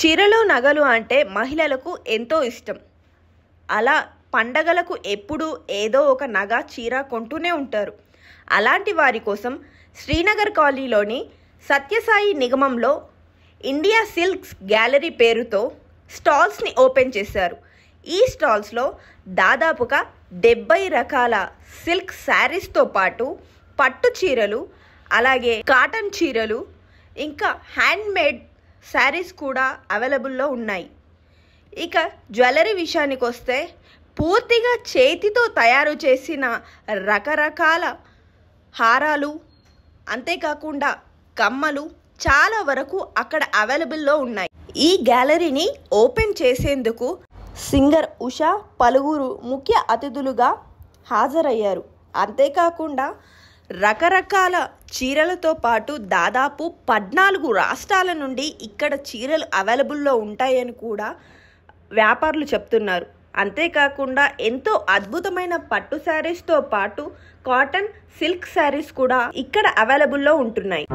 చీరలు నగలు అంటే మహిళలకు ఎంతో ఇష్టం. అలా పండగలకు ఎప్పుడు ఏదో ఒక నగ చీర కొంటూనే ఉంటారు. అలాంటి వారి కోసం శ్రీనగర్ కాలనీలోని సత్యసాయి నిగమంలో ఇండియా సిల్క్స్ గ్యాలరీ పేరుతో స్టాల్స్ని ఓపెన్ చేశారు. ఈ స్టాల్స్లో దాదాపుగా 70 రకాల సిల్క్ శారీస్తో పాటు పట్టు చీరలు, అలాగే కాటన్ చీరలు, ఇంకా హ్యాండ్మేడ్ శారీస్ కూడా అవైలబుల్లో ఉన్నాయి. ఇక జ్యువెలరీ విషయానికి వస్తే పూర్తిగా చేతితో తయారు చేసిన రకరకాల హారాలు, అంతేకాకుండా కమ్మలు చాలా వరకు అక్కడ అవైలబుల్లో ఉన్నాయి. ఈ గ్యాలరీని ఓపెన్ చేసేందుకు సింగర్ ఉషా పలువురు ముఖ్య అతిథులుగా హాజరయ్యారు. అంతేకాకుండా రకరకాల చీరలతో పాటు దాదాపు 14 రాష్ట్రాల నుండి ఇక్కడ చీరలు అవైలబుల్లో ఉంటాయని కూడా వ్యాపారులు చెప్తున్నారు. అంతేకాకుండా ఎంతో అద్భుతమైన పట్టు శారీస్తో పాటు కాటన్, సిల్క్ శారీస్ కూడా ఇక్కడ అవైలబుల్లో ఉంటున్నాయి.